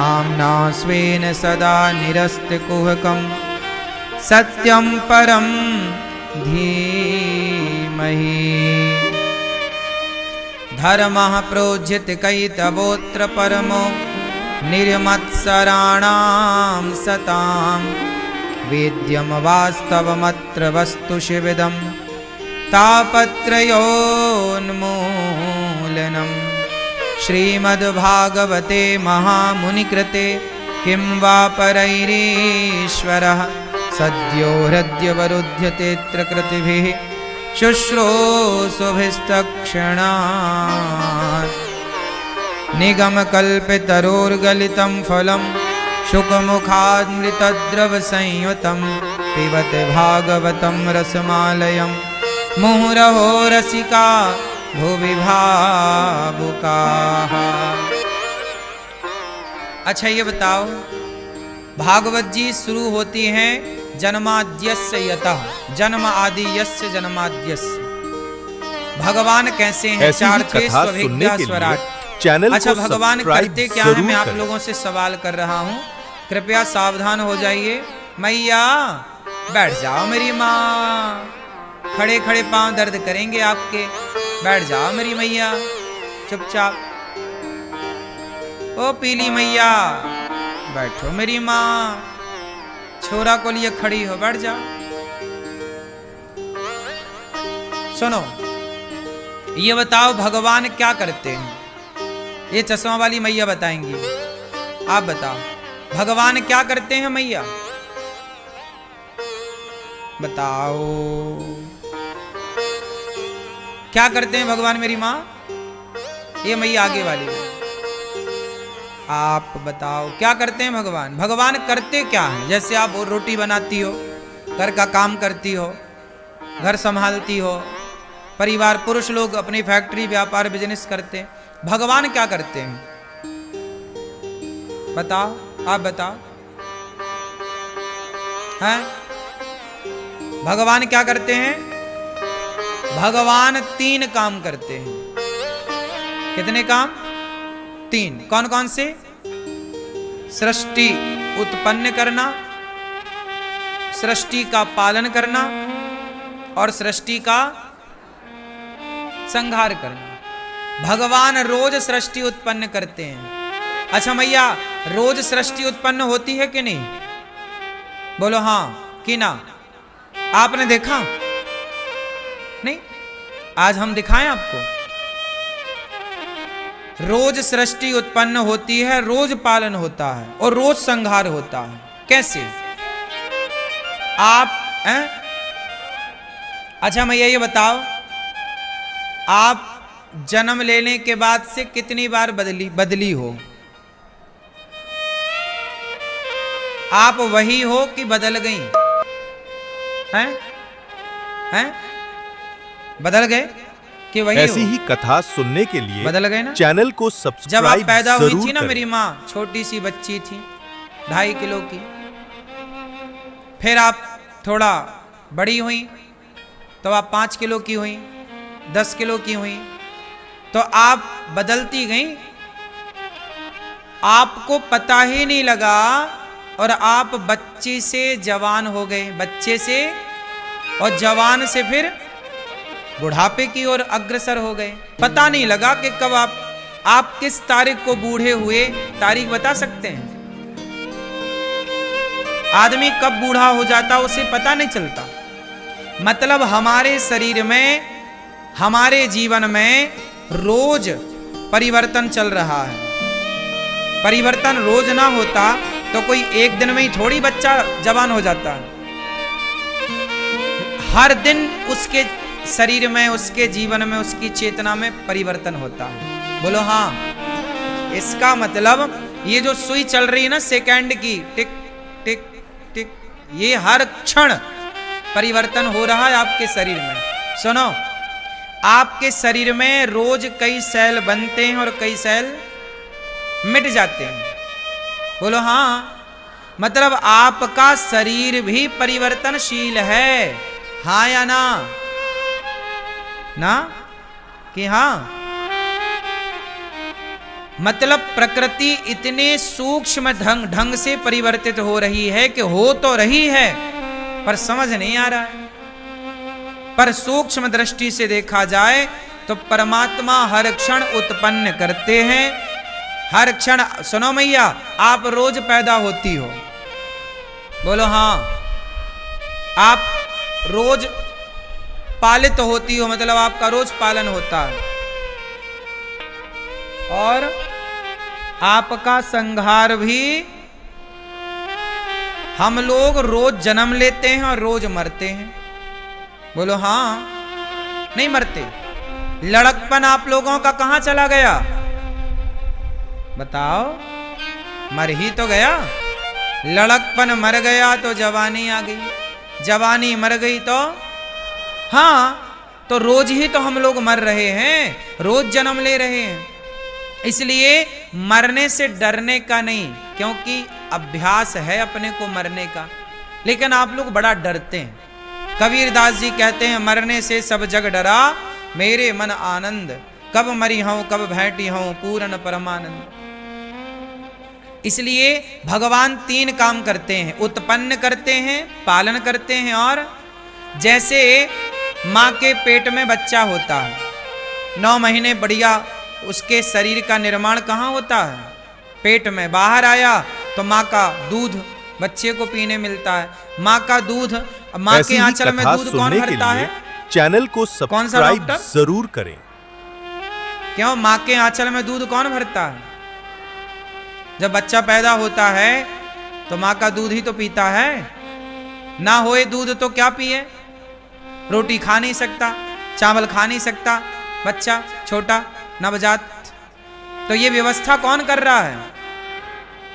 धाम्ना स्वेन सदा निरस्तकुहकं सत्यं परं धीमहि। धर्मः प्रोज्झित कैतवोऽत्र परमो निर्मत्सराणां सतां। वेद्यं वास्तवमत्र वस्तु शिविदं तापत्रयोन्मूलनम्। श्रीमद्भागवते महामुनिकृते किं वा परैरीश्वरः सद्यो हृद्यवरुध्यतेऽत्र कृतिभिः शुश्रूषुभिस्तत्क्षणात्। निगमकल्पतरोर्गलितं फलं शुकमुखादमृतद्रवसंयुतं पिबत भागवतं रसमालयं मुहुरहो रसिका भुवि भावुकाः। अच्छा ये बताओ, भागवत जी शुरू होती हैं जन्माद्यस्य यतः, जन्म आदि यस्य जन्माद्यस्य। भगवान कैसे हैं? चार थे स्वभिज्ञा स्वराट। चैनल अच्छा भगवान करते क्या है? मैं आप लोगों से सवाल कर रहा हूं, कृपया सावधान हो जाइए। मैया बैठ जाओ मेरी माँ, खड़े खड़े पांव दर्द करेंगे आपके। बैठ जाओ मेरी मैया चुपचाप। ओ पीली मैया बैठो मेरी माँ, छोरा को लिए खड़ी हो, बैठ जा। सुनो ये बताओ भगवान क्या करते हैं? ये चश्मा वाली मैया बताएंगी। आप बताओ भगवान क्या करते हैं मैया? बताओ क्या करते हैं भगवान मेरी माँ? ये मैया आगे वाली, आप बताओ क्या करते हैं भगवान? भगवान करते क्या है? जैसे आप रोटी बनाती हो, घर का काम करती हो, घर संभालती हो, परिवार पुरुष लोग अपनी फैक्ट्री व्यापार बिजनेस करते हैं। भगवान क्या करते हैं? बताओ, आप बताओ हैं? भगवान क्या करते हैं? भगवान 3 काम करते हैं। कितने काम? 3। कौन कौन से? सृष्टि उत्पन्न करना, सृष्टि का पालन करना और सृष्टि का संहार करना। भगवान रोज सृष्टि उत्पन्न करते हैं। अच्छा मैया रोज सृष्टि उत्पन्न होती है कि नहीं? बोलो हाँ कि ना? आपने देखा नहीं? आज हम दिखाएं आपको। रोज सृष्टि उत्पन्न होती है, रोज पालन होता है और रोज संहार होता है। कैसे? आप हैं? अच्छा मैया ये बताओ, आप जन्म लेने के बाद से कितनी बार बदली हो? आप वही हो कि बदल गई? हैं? हैं? बदल गए कि वही ऐसी ही कथा सुनने के लिए बदल गए ना? चैनल को सब्सक्राइब जब आप पैदा हुई थी ना करें। मेरी माँ छोटी सी बच्ची थी, 2.5 किलो की। फिर आप थोड़ा बड़ी हुई तो आप 5 किलो की हुई, 10 किलो की हुई, तो आप बदलती गई। आपको पता ही नहीं लगा और आप बच्चे से जवान हो गए, बच्चे से और जवान से फिर बुढ़ापे की ओर अग्रसर हो गए। पता नहीं लगा कि कब आप किस तारीख को बूढ़े हुए, तारीख बता सकते हैं? आदमी कब बूढ़ा हो जाता उसे पता नहीं चलता। मतलब हमारे शरीर में, हमारे जीवन में रोज परिवर्तन चल रहा है। परिवर्तन रोज ना होता तो कोई एक दिन में ही थोड़ी बच्चा जवान हो जाता है। हर दिन उसके शरीर में, उसके जीवन में, उसकी चेतना में परिवर्तन होता है। बोलो हाँ। इसका मतलब ये जो सुई चल रही है ना सेकंड की, टिक टिक टिक, ये हर क्षण परिवर्तन हो रहा है आपके शरीर में। सुनो, आपके शरीर में रोज कई सेल बनते हैं और कई सेल मिट जाते हैं। बोलो हाँ। मतलब आपका शरीर भी परिवर्तनशील है, हाँ या ना? ना कि हाँ? मतलब प्रकृति इतने सूक्ष्म ढंग से परिवर्तित हो रही है कि हो तो रही है पर समझ नहीं आ रहा है। पर सूक्ष्म दृष्टि से देखा जाए तो परमात्मा हर क्षण उत्पन्न करते हैं, हर क्षण। सुनो मैया, आप रोज पैदा होती हो, बोलो हाँ। आप रोज पालित होती हो, मतलब आपका रोज पालन होता है, और आपका संहार भी। हम लोग रोज जन्म लेते हैं और रोज मरते हैं, बोलो हाँ। नहीं मरते। लड़कपन आप लोगों का कहां चला गया बताओ? मर ही तो गया। लड़कपन मर गया तो जवानी आ गई, जवानी मर गई तो हाँ, तो रोज ही तो हम लोग मर रहे हैं, रोज जन्म ले रहे हैं। इसलिए मरने से डरने का नहीं, क्योंकि अभ्यास है अपने को मरने का। लेकिन आप लोग बड़ा डरते हैं। कबीरदास जी कहते हैं, मरने से सब जग डरा, मेरे मन आनंद, कब मरी हूं कब भेंटी हूं पूर्ण परमानंद। इसलिए भगवान 3 काम करते हैं, उत्पन्न करते हैं, पालन करते हैं, और जैसे माँ के पेट में बच्चा होता है, 9 महीने बढ़िया उसके शरीर का निर्माण कहाँ होता है? पेट में। बाहर आया तो माँ का दूध बच्चे को पीने मिलता है। माँ का दूध, माँ के आंचल में दूध कौन भरता है? चैनल को सब्सक्राइब जरूर करें। क्यों? माँ के आंचल में दूध कौन भरता है? जब बच्चा पैदा होता है तो माँ का दूध ही तो पीता है। ना होए दूध तो क्या पिए? रोटी खा नहीं सकता, चावल खा नहीं सकता, बच्चा छोटा नवजात। तो ये व्यवस्था कौन कर रहा है?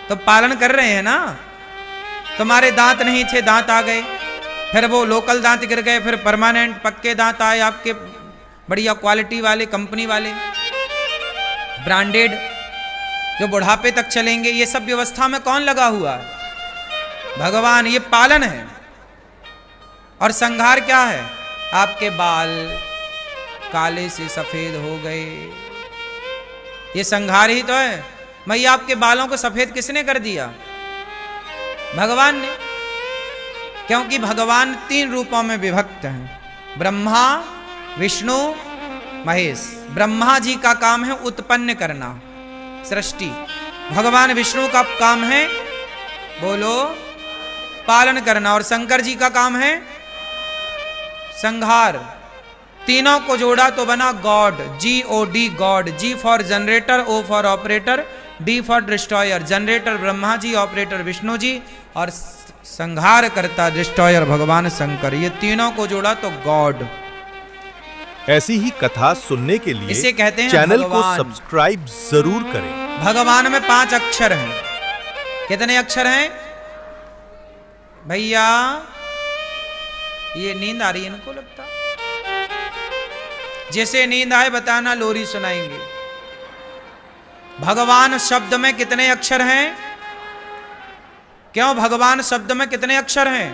तो पालन कर रहे हैं ना। तुम्हारे दांत नहीं थे, दांत आ गए, फिर वो लोकल दांत गिर गए, फिर परमानेंट पक्के दांत आए आपके, बढ़िया क्वालिटी वाले, कंपनी वाले, ब्रांडेड, जो बुढ़ापे तक चलेंगे। ये सब व्यवस्था में कौन लगा हुआ है? भगवान। ये पालन है। और संहार क्या है? आपके बाल काले से सफेद हो गए, ये संहार ही तो है। मैया, आपके बालों को सफेद किसने कर दिया? भगवान ने। क्योंकि भगवान 3 रूपों में विभक्त हैं, ब्रह्मा, विष्णु, महेश। ब्रह्मा जी का काम है उत्पन्न करना, सृष्टि। भगवान विष्णु का काम है, बोलो, पालन करना। और शंकर जी का काम है संहार। तीनों को जोड़ा तो बना God, GOD, God. G for generator, O for operator, D for destroyer. Generator Brahma ji, operator Vishnu ji, और संहार करता डिस्ट्रॉयर भगवान शंकर। ये तीनों को जोड़ा तो गॉड। ऐसी ही कथा सुनने के लिए इसे कहते हैं चैनल को भगवान। सब्सक्राइब जरूर करें। भगवान में 5 अक्षर हैं। कितने अक्षर हैं भैया? ये नींद आ रही है इनको लगता? जैसे नींद आए बताना, लोरी सुनाएंगे। भगवान शब्द में कितने अक्षर हैं? क्यों? भगवान शब्द में कितने अक्षर हैं?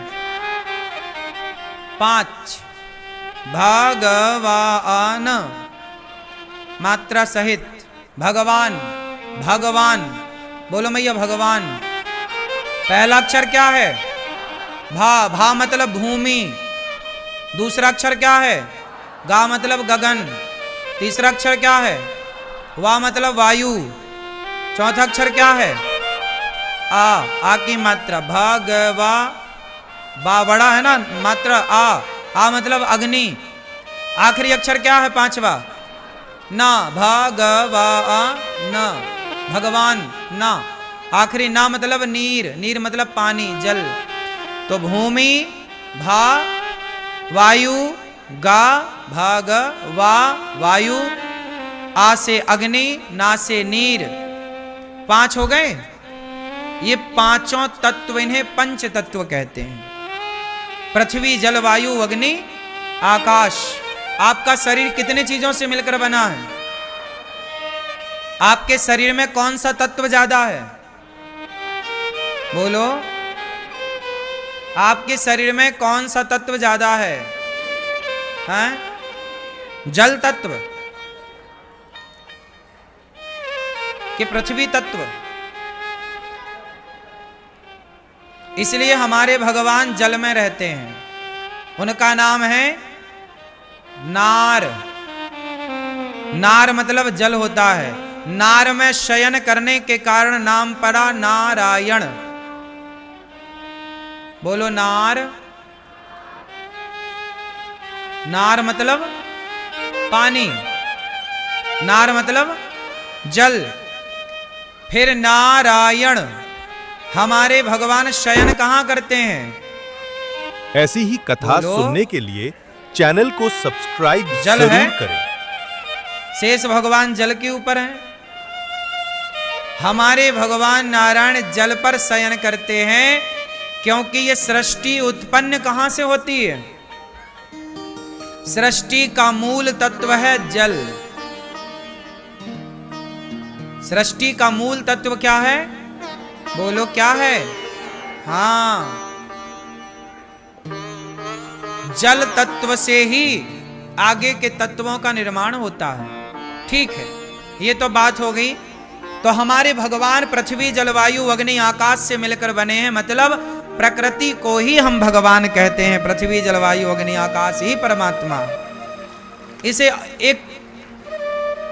5। भगवान, मात्रा सहित। भगवान, भगवान, बोलो मैया भगवान। पहला अक्षर क्या है? भा। भा मतलब भूमि। दूसरा अक्षर क्या है? गा मतलब गगन। तीसरा अक्षर क्या है? वा मतलब वायु। चौथा अक्षर क्या है? आ की मात्रा। भगवा, बा बड़ा है ना मात्रा, आ मतलब अग्नि। आखिरी अक्षर क्या है? 5वां ना। भगवान, भगवान ना। आखिरी ना मतलब नीर, नीर मतलब पानी, जल। तो भूमि, भा, वायु, गा, भाग, वा, वायु, आ से अग्नि, ना से नीर। 5 हो गए। ये 5 तत्व, इन्हें पंच तत्व कहते हैं। पृथ्वी, जल, वायु, अग्नि, आकाश। आपका शरीर कितने चीजों से मिलकर बना है? आपके शरीर में कौन सा तत्व ज्यादा है? बोलो। आपके शरीर में कौन सा तत्व ज्यादा है? जल तत्व। कि पृथ्वी तत्व, इसलिए हमारे भगवान जल में रहते हैं। उनका नाम है नार। नार मतलब जल होता है। नार में शयन करने के कारण नाम पड़ा नारायण। बोलो नार। नार मतलब पानी, नार मतलब जल। फिर नारायण, हमारे भगवान शयन कहां करते हैं? ऐसी ही कथा बोलो। सुनने के लिए चैनल को सब्सक्राइब जल जरूर है? करें। शेष भगवान जल के ऊपर हैं। हमारे भगवान नारायण जल पर शयन करते हैं, क्योंकि ये सृष्टि उत्पन्न कहां से होती है? सृष्टि का मूल तत्व है जल। सृष्टि का मूल तत्व क्या है? बोलो क्या है? हां, जल तत्व से ही आगे के तत्वों का निर्माण होता है। ठीक है, ये तो बात हो गई। तो हमारे भगवान पृथ्वी जलवायु अग्नि आकाश से मिलकर बने हैं, मतलब प्रकृति को ही हम भगवान कहते हैं। पृथ्वी जलवायु अग्नि आकाश ही परमात्मा। इसे एक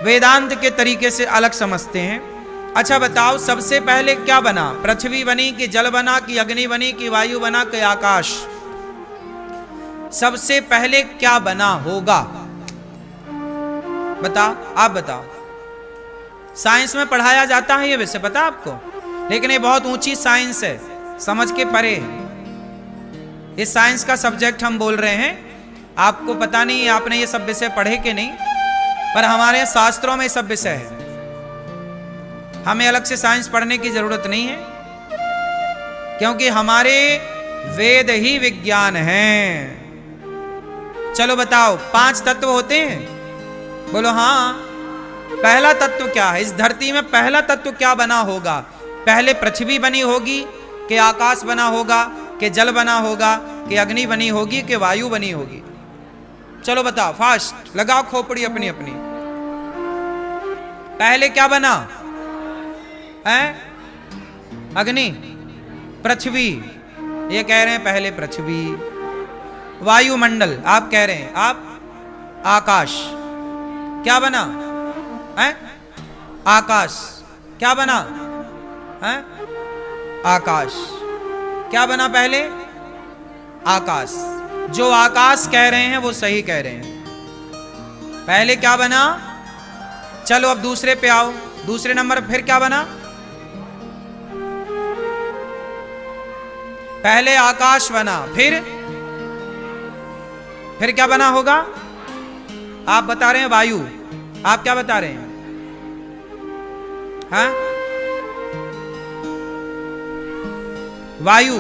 वेदांत के तरीके से अलग समझते हैं। अच्छा बताओ, सबसे पहले क्या बना? पृथ्वी बनी कि जल बना कि अग्नि बनी कि वायु बना कि आकाश? सबसे पहले क्या बना होगा? बताओ, आप बताओ। साइंस में पढ़ाया जाता है ये विषय, पता आपको? लेकिन ये बहुत ऊंची साइंस है, समझ के परे है। इस साइंस का सब्जेक्ट हम बोल रहे हैं। आपको पता नहीं आपने ये सब विषय पढ़े कि नहीं, पर हमारे शास्त्रों में सब विषय है। हमें अलग से साइंस पढ़ने की जरूरत नहीं है, क्योंकि हमारे वेद ही विज्ञान हैं। चलो बताओ, 5 तत्व होते हैं? बोलो हाँ। पहला तत्व क्या है? इस धरती में पहला तत्व क्या बना होगा? पहले पृथ्वी बनी होगी कि आकाश बना होगा कि जल बना होगा कि अग्नि बनी होगी कि वायु बनी होगी? चलो बताओ, फास्ट लगाओ खोपड़ी अपनी अपनी। पहले क्या बना है? अग्नि, पृथ्वी। ये कह रहे हैं पहले पृथ्वी। वायुमंडल आप कह रहे हैं, आप आकाश। क्या बना है? आकाश। क्या बना है? आकाश। क्या बना पहले? आकाश। जो आकाश कह रहे हैं वो सही कह रहे हैं। पहले क्या बना? चलो अब दूसरे पे आओ। दूसरे नंबर फिर क्या बना? पहले आकाश बना, फिर क्या बना होगा? आप बता रहे हैं वायु। आप क्या बता रहे हैं? हाँ, वायु।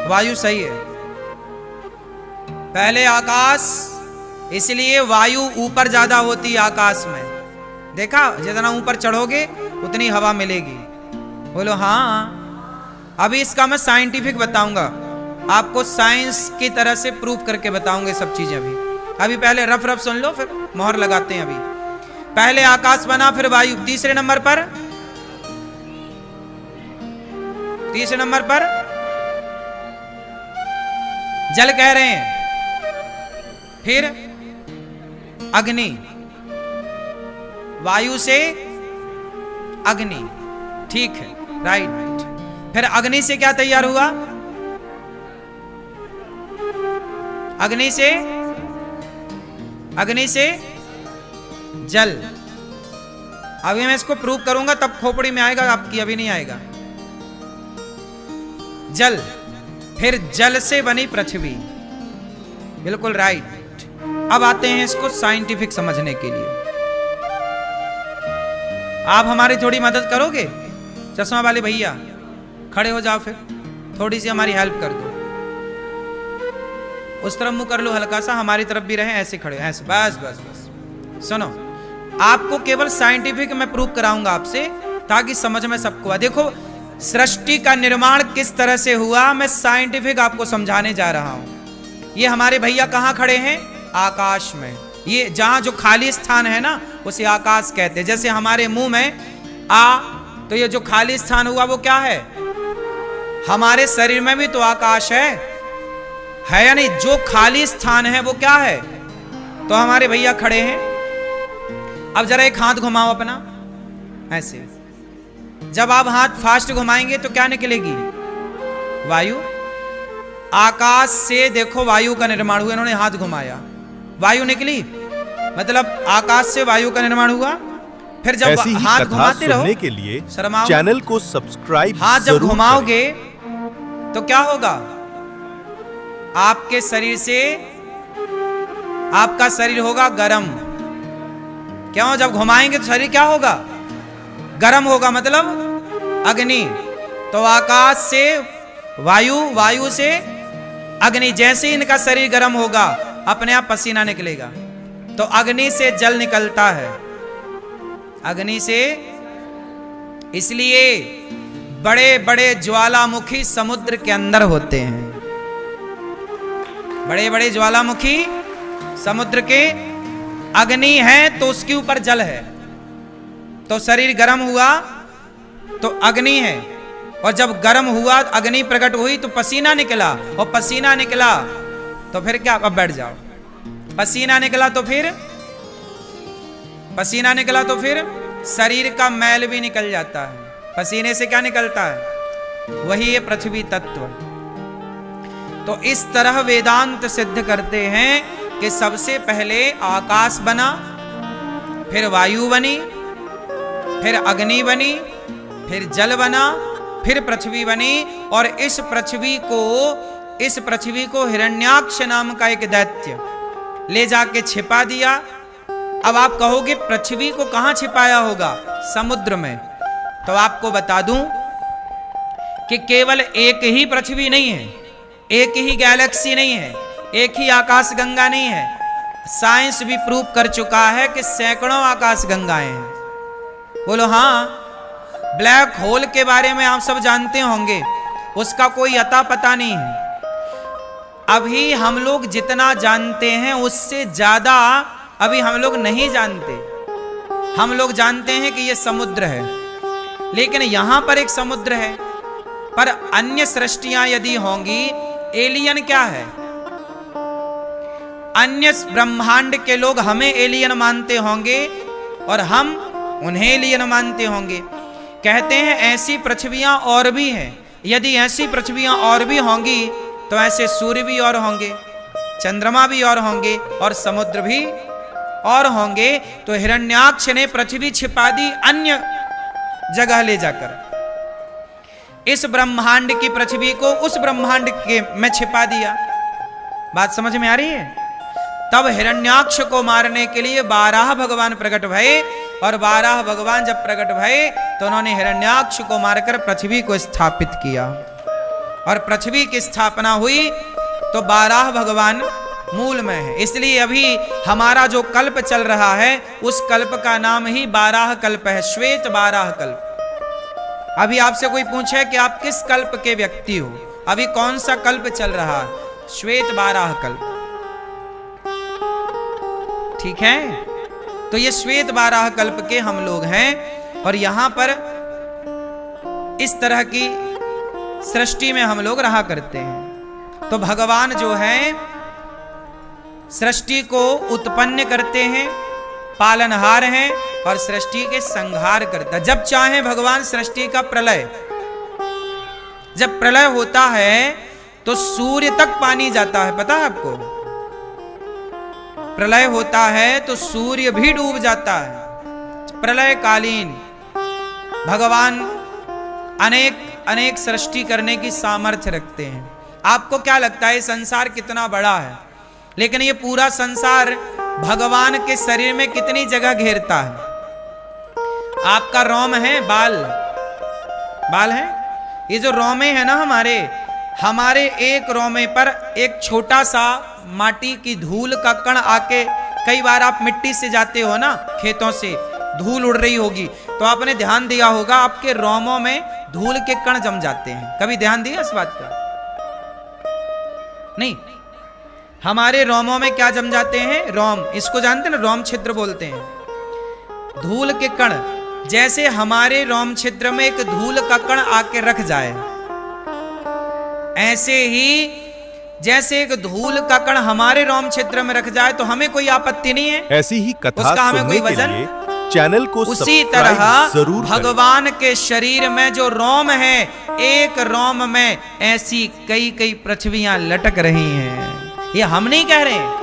वायु सही है। पहले आकाश, इसलिए वायु ऊपर ज्यादा होती है आकाश में। देखा, जितना ऊपर चढ़ोगे उतनी हवा मिलेगी। बोलो हाँ। अभी इसका मैं साइंटिफिक बताऊंगा आपको, साइंस की तरह से प्रूफ करके बताऊंगे सब चीजें। अभी पहले रफ रफ सुन लो, फिर मोहर लगाते हैं। अभी पहले आकाश बना, फिर वायु। तीसरे नंबर पर, तीसरे नंबर पर जल कह रहे हैं, फिर अग्नि। वायु से अग्नि, ठीक है, राइट। फिर अग्नि से क्या तैयार हुआ? अग्नि से जल। अभी मैं इसको प्रूव करूंगा तब खोपड़ी में आएगा आपकी, अभी नहीं आएगा। जल, फिर जल से बनी पृथ्वी। बिल्कुल राइट। अब आते हैं इसको साइंटिफिक समझने के लिए। आप हमारी थोड़ी मदद करोगे? चश्मा वाले भैया खड़े हो जाओ, फिर थोड़ी सी हमारी हेल्प कर दो। उस तरफ मुंह कर लो हल्का सा, हमारी तरफ भी रहे। ऐसे खड़े, ऐसे, बस बस बस। सुनो, आपको केवल साइंटिफिक मैं प्रूव कराऊंगा आपसे, ताकि समझ में सबको आए। देखो सृष्टि का निर्माण किस तरह से हुआ, मैं साइंटिफिक आपको समझाने जा रहा हूं। ये हमारे भैया कहां खड़े हैं? आकाश में। ये जहां जो खाली स्थान है ना उसे आकाश कहते हैं। जैसे हमारे मुंह में आ, तो ये जो खाली स्थान हुआ वो क्या है? हमारे शरीर में भी तो आकाश है या नहीं? जो खाली स्थान है वो क्या है? तो हमारे भैया खड़े हैं, अब जरा एक हाथ घुमाओ अपना ऐसे। जब आप हाथ फास्ट घुमाएंगे तो क्या निकलेगी? वायु। आकाश से देखो वायु का निर्माण हुआ, इन्होंने हाथ घुमाया, वायु निकली, मतलब आकाश से वायु का निर्माण हुआ। फिर जब ऐसी ही हाथ कथा घुमाते रहो, सुनने के लिए शर्माओ, चैनल को सब्सक्राइब हाथ जब जरूर घुमाओगे तो क्या होगा? आपके शरीर से, आपका शरीर होगा गरम। क्यों? जब घुमाएंगे तो शरीर क्या होगा? गरम होगा, मतलब अग्नि। तो आकाश से वायु, वायु से अग्नि। जैसे ही इनका शरीर गर्म होगा अपने आप पसीना निकलेगा। तो अग्नि से जल निकलता है, अग्नि से। इसलिए बड़े बड़े ज्वालामुखी समुद्र के अंदर होते हैं, बड़े बड़े ज्वालामुखी समुद्र के। अग्नि है तो उसके ऊपर जल है, तो शरीर गर्म हुआ तो अग्नि है, और जब गर्म हुआ अग्नि प्रकट हुई तो पसीना निकला, और पसीना निकला तो फिर क्या? अब बैठ जाओ। पसीना निकला तो फिर, पसीना निकला तो फिर शरीर का मैल भी निकल जाता है। पसीने से क्या निकलता है? वही है पृथ्वी तत्व। तो इस तरह वेदांत सिद्ध करते हैं कि सबसे पहले आकाश बना, फिर वायु बनी, फिर अग्नि बनी, फिर जल बना, फिर पृथ्वी बनी। और इस पृथ्वी को हिरण्याक्ष नाम का एक दैत्य ले जाके छिपा दिया। अब आप कहोगे पृथ्वी को कहां छिपाया होगा? समुद्र में। तो आपको बता दूं कि केवल एक ही पृथ्वी नहीं है, एक ही गैलेक्सी नहीं है, एक ही आकाश गंगा नहीं है। साइंस भी प्रूव कर चुका है कि सैकड़ों आकाश गंगाएं हैं। बोलो हाँ। ब्लैक होल के बारे में आप सब जानते होंगे, उसका कोई अता पता नहीं है। अभी हम लोग जितना जानते हैं उससे ज्यादा अभी हम लोग नहीं जानते। हम लोग जानते हैं कि यह समुद्र है, लेकिन यहां पर एक समुद्र है, पर अन्य सृष्टियां यदि होंगी, एलियन क्या है? अन्य ब्रह्मांड के लोग हमें एलियन मानते होंगे और हम उन्हें एलियन मानते होंगे। कहते हैं ऐसी पृथ्वियां और भी हैं। यदि ऐसी पृथ्वियां और भी होंगी तो ऐसे सूर्य भी और होंगे, चंद्रमा भी और होंगे, और समुद्र भी और होंगे। तो हिरण्याक्ष ने पृथ्वी छिपा दी अन्य जगह ले जाकर। इस ब्रह्मांड की पृथ्वी को उस ब्रह्मांड के में छिपा दिया। बात समझ में आ रही है? तब हिरण्याक्ष को मारने के लिए 12 भगवान प्रकट भये, और 12 भगवान जब प्रकट भये तो उन्होंने हिरण्याक्ष को मारकर पृथ्वी को स्थापित किया। और पृथ्वी की स्थापना हुई तो 12 भगवान मूल में है। इसलिए अभी हमारा जो कल्प चल रहा है उस कल्प का नाम ही 12 कल्प है, श्वेत 12 कल्प। अभी आपसे कोई पूछे कि आप किस कल्प के व्यक्ति हो, अभी कौन सा कल्प चल रहा है? श्वेत 12 कल्प। ठीक है? तो ये श्वेत 12 कल्प के हम लोग हैं, और यहां पर इस तरह की सृष्टि में हम लोग रहा करते हैं। तो भगवान जो है सृष्टि को उत्पन्न करते हैं, पालनहार हैं, और सृष्टि के संहार करता है। जब चाहे भगवान सृष्टि का प्रलय, जब प्रलय होता है तो सूर्य तक पानी जाता है, पता है आपको? प्रलय होता है तो सूर्य भी डूब जाता है। प्रलय कालीन भगवान अनेक सृष्टि करने की सामर्थ्य रखते हैं। आपको क्या लगता है संसार कितना बड़ा है? लेकिन ये पूरा संसार भगवान के शरीर में कितनी जगह घेरता है? आपका रोम है, बाल है। ये जो रोमे है ना हमारे एक रोमे पर एक छोटा सा माटी की धूल का कण आके, कई बार आप मिट्टी से जाते हो ना, खेतों से धूल उड़ रही होगी तो आपने ध्यान दिया होगा आपके रोमों में धूल के कण जम जाते हैं। कभी ध्यान दिया इस बात का? नहीं। हमारे रोमों में क्या जम जाते हैं? रोम, इसको जानते हैं ना, रोम छिद्र बोलते हैं। धूल के कण, जैसे हमारे रोम छिद्र में एक धूल का कण आके रख जाए, ऐसे ही जैसे एक धूल का कण हमारे रोम छिद्र में रख जाए तो हमें कोई आपत्ति नहीं है, ऐसी ही कथा उसका हमें सुनने कोई के वजन। लिए चैनल को उसी सब्सक्राइब तरह जरूर करें। भगवान के शरीर में जो रोम है, एक रोम में ऐसी कई कई पृथ्वियां लटक रही हैं। ये हम नहीं कह रहे,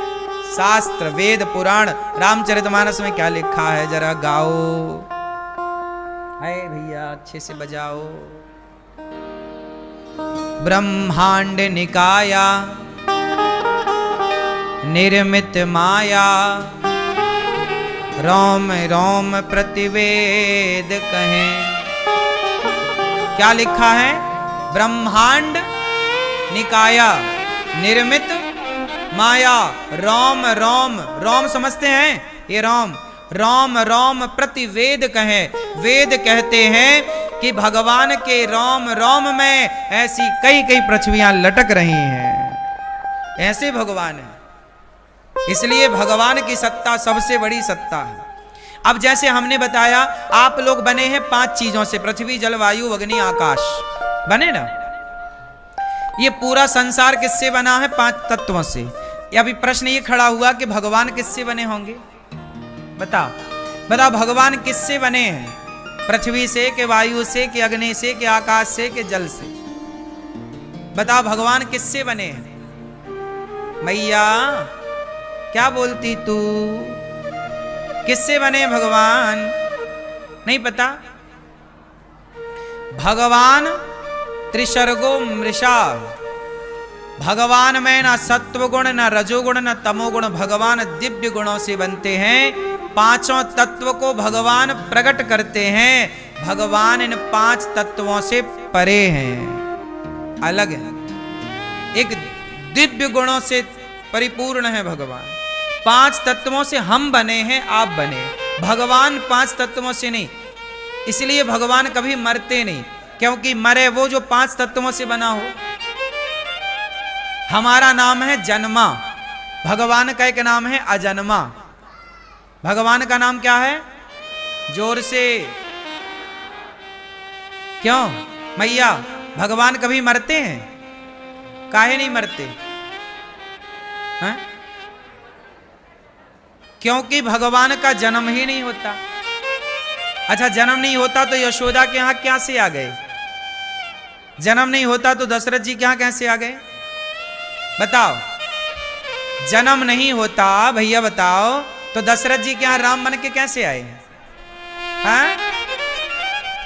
शास्त्र, वेद, पुराण, रामचरितमानस में क्या लिखा है जरा गाओ। है भैया, अच्छे से बजाओ। ब्रह्मांड निकाया निर्मित माया, रोम रोम प्रतिवेद कहें। क्या लिखा है? ब्रह्मांड निकाया निर्मित माया, रोम रोम, रोम समझते हैं? ये रोम, रोम रोम प्रतिवेद कहें। वेद कहते हैं कि भगवान के रोम रोम में ऐसी कई कई पृथ्वियां लटक रही हैं। ऐसे भगवान है, इसलिए भगवान की सत्ता सबसे बड़ी सत्ता है। अब जैसे हमने बताया, आप लोग बने हैं 5 चीजों से, पृथ्वी, जल, वायु, अग्नि, आकाश, बने ना? ये पूरा संसार किससे बना है? 5 तत्वों से। अभी प्रश्न ये खड़ा हुआ कि भगवान किससे बने होंगे? बताओ बताओ, भगवान किससे बने हैं? पृथ्वी से, कि वायु से, कि अग्नि से, कि आकाश से, कि जल से? बताओ भगवान किससे बने हैं? मैया क्या बोलती तू? किससे बने भगवान? नहीं पता? भगवान त्रिसर्गो मृषा, भगवान में ना सत्व गुण, ना रजोगुण, ना तमोगुण, भगवान दिव्य गुणों से बनते हैं। 5 तत्व को भगवान प्रकट करते हैं। भगवान इन 5 तत्वों से परे हैं, अलग है, एक दिव्य गुणों से परिपूर्ण है भगवान। 5 तत्वों से हम बने हैं, आप बने। भगवान 5 तत्वों से नहीं, इसलिए भगवान कभी मरते नहीं, क्योंकि मरे वो जो 5 तत्वों से बना हो। हमारा नाम है जन्मा, भगवान का एक नाम है अजन्मा। भगवान का नाम क्या है? जोर से क्यों मैया? भगवान कभी मरते हैं? काहे नहीं मरते हैं? क्योंकि भगवान का जन्म ही नहीं होता। अच्छा, जन्म नहीं होता तो यशोदा के यहां क्या से आ गए? जन्म नहीं होता तो दशरथ जी के यहां कैसे आ गए? बताओ। जन्म नहीं होता भैया, बताओ, तो दशरथ जी के यहां राम बन के कैसे आए? हाँ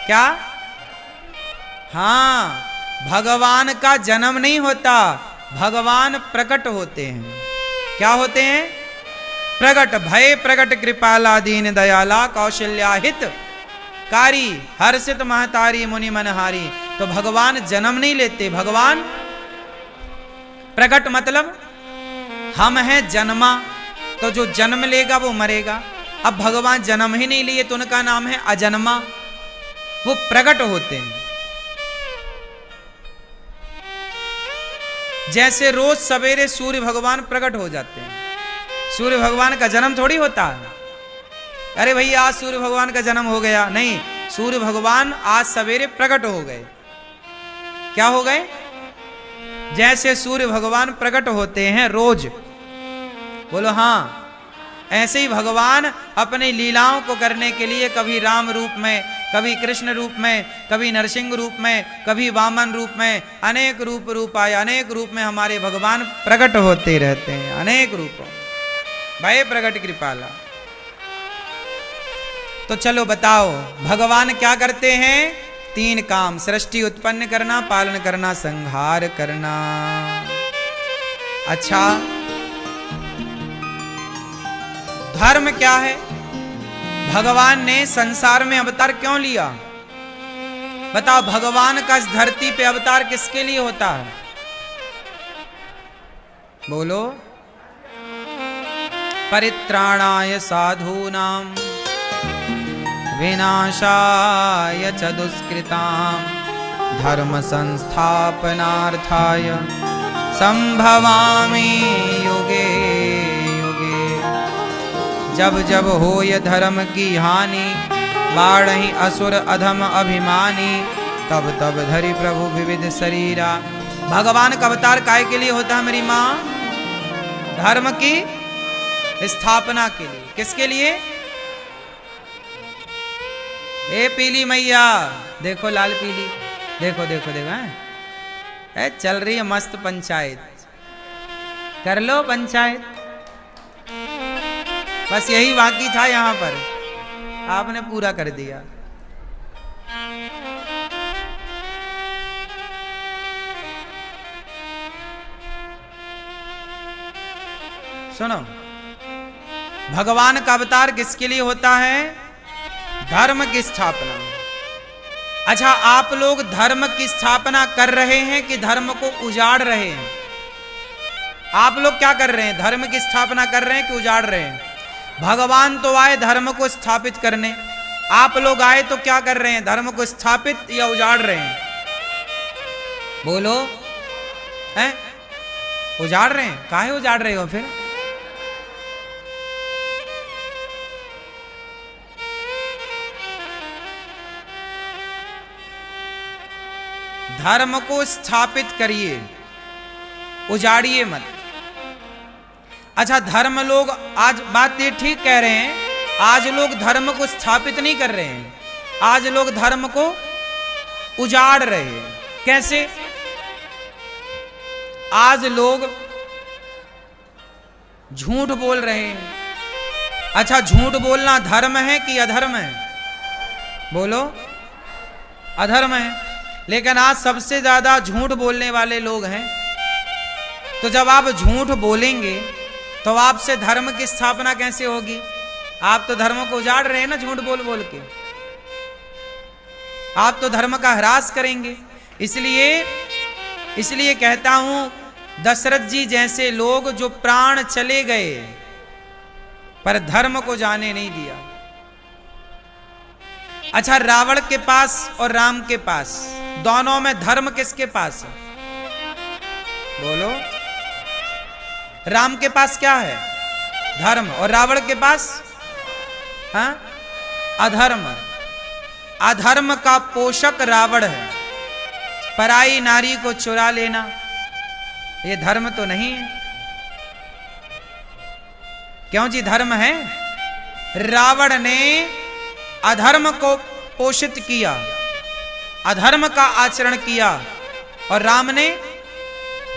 क्या? हाँ, भगवान का जन्म नहीं होता, भगवान प्रकट होते हैं। क्या होते हैं? प्रकट। भय प्रकट कृपाला दीन दयाला, कौशल्या हित कारी, हर्षित महतारी मुनि मनहारी। तो भगवान जन्म नहीं लेते, भगवान प्रकट। मतलब हम हैं जन्मा, तो जो जन्म लेगा वो मरेगा। अब भगवान जन्म ही नहीं लिए तो उनका नाम है अजन्मा, वो प्रकट होते हैं। जैसे रोज सवेरे सूर्य भगवान प्रकट हो जाते हैं। सूर्य भगवान का जन्म थोड़ी होता है, अरे भैया आज सूर्य भगवान का जन्म हो गया, नहीं, सूर्य भगवान आज सवेरे प्रकट हो गए। क्या हो गए? जैसे सूर्य भगवान प्रकट होते हैं रोज, बोलो हाँ, ऐसे ही भगवान अपनी लीलाओं को करने के लिए कभी राम रूप में, कभी कृष्ण रूप में, कभी नरसिंह रूप में, कभी वामन रूप में, अनेक रूप आए, अनेक रूप में हमारे भगवान प्रकट होते रहते हैं, अनेक रूपों। भय प्रकट कृपाला। तो चलो बताओ, भगवान क्या करते हैं? 3 काम, सृष्टि उत्पन्न करना, पालन करना, संहार करना। अच्छा, धर्म क्या है? भगवान ने संसार में अवतार क्यों लिया? बताओ, भगवान का इस धरती पे अवतार किसके लिए होता है? बोलो। परित्राणाय साधूनां विनाशाय च दुष्कृतां धर्म संस्थापनार्थाय संभवामि युगे युगे। जब जब होय धर्म की हानि, बाढ़हि असुर अधम अभिमानी, तब तब धरि प्रभु विविध शरीरा। भगवान का अवतार काय के लिए होता है मेरी माँ? धर्म की स्थापना के लिए। किसके लिए? ए पीली मैया, देखो लाल पीली, देखो देखो देखो है चल रही है मस्त पंचायत। कर लो पंचायत, बस यही बाकी था यहां पर, आपने पूरा कर दिया। सुनो, भगवान का अवतार किसके लिए होता है? धर्म की स्थापना। अच्छा, आप लोग धर्म की स्थापना कर रहे हैं कि धर्म को उजाड़ रहे हैं? आप लोग क्या कर रहे हैं? धर्म की स्थापना कर रहे हैं कि उजाड़ रहे हैं? भगवान तो आए धर्म को स्थापित करने, आप लोग आए तो क्या कर रहे हैं? धर्म को स्थापित या उजाड़ रहे हैं? बोलो, हैं? उजाड़ रहे हैं। काहे उजाड़ रहे हो फिर? धर्म को स्थापित करिए, उजाड़िए मत। अच्छा, धर्म लोग आज बात ये ठीक कह रहे हैं, आज लोग धर्म को स्थापित नहीं कर रहे हैं, आज लोग धर्म को उजाड़ रहे हैं। कैसे? आज लोग झूठ बोल रहे हैं। अच्छा, झूठ बोलना धर्म है कि अधर्म है? बोलो, अधर्म है। लेकिन आज सबसे ज्यादा झूठ बोलने वाले लोग हैं। तो जब आप झूठ बोलेंगे तो आपसे धर्म की स्थापना कैसे होगी? आप तो धर्म को उजाड़ रहे हैं ना, झूठ बोल बोल के। आप तो धर्म का ह्रास करेंगे। इसलिए कहता हूं, दशरथ जी जैसे लोग जो प्राण चले गए पर धर्म को जाने नहीं दिया। अच्छा, रावण के पास और राम के पास, दोनों में धर्म किसके पास है? बोलो। राम के पास क्या है? धर्म। और रावण के पास हाँ अधर्म। अधर्म का पोषक रावण है। पराई नारी को चुरा लेना ये धर्म तो नहीं है। क्यों जी? धर्म है। रावण ने अधर्म को पोषित किया, अधर्म का आचरण किया, और राम ने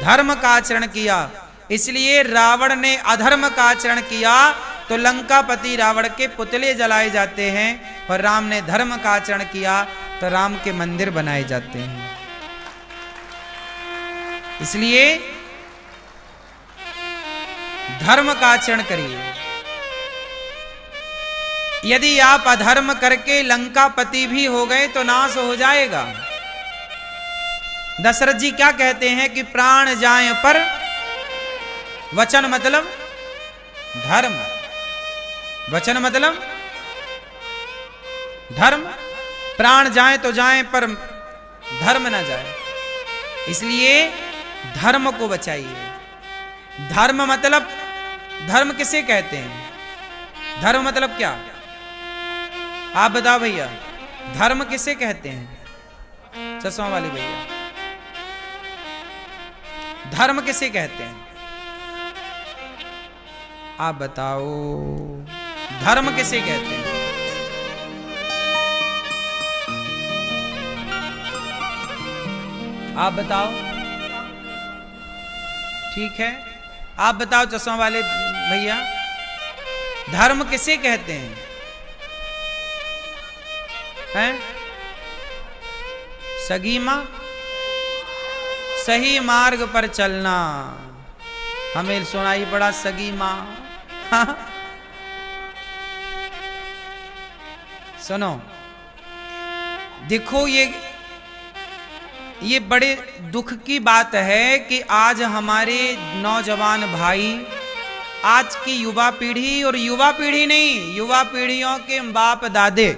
धर्म का आचरण किया। इसलिए रावण ने अधर्म का आचरण किया तो लंकापति रावण के पुतले जलाए जाते हैं, और राम ने धर्म का आचरण किया तो राम के मंदिर बनाए जाते हैं। इसलिए धर्म का आचरण करिए। यदि आप अधर्म करके लंकापति भी हो गए तो नाश हो जाएगा। दशरथ जी क्या कहते हैं कि प्राण जाए पर वचन मतलब धर्म, वचन मतलब धर्म। प्राण जाए तो जाए पर धर्म ना जाए। इसलिए धर्म को बचाइए। धर्म मतलब, धर्म किसे कहते हैं? धर्म मतलब क्या? आप बताओ भैया, धर्म किसे कहते हैं? चश्मा वाले भैया, धर्म किसे कहते हैं? आप बताओ, धर्म किसे कहते हैं? आप बताओ। ठीक है, आप बताओ चश्मा वाले भैया, धर्म किसे कहते हैं? हैं? सगी मां, सही मार्ग पर चलना। हमें सुनाई पड़ा सगी मां। सुनो, देखो ये बड़े दुख की बात है कि आज हमारे नौजवान भाई, आज की युवा पीढ़ी, और युवा पीढ़ी नहीं, युवा पीढ़ियों के बाप दादे,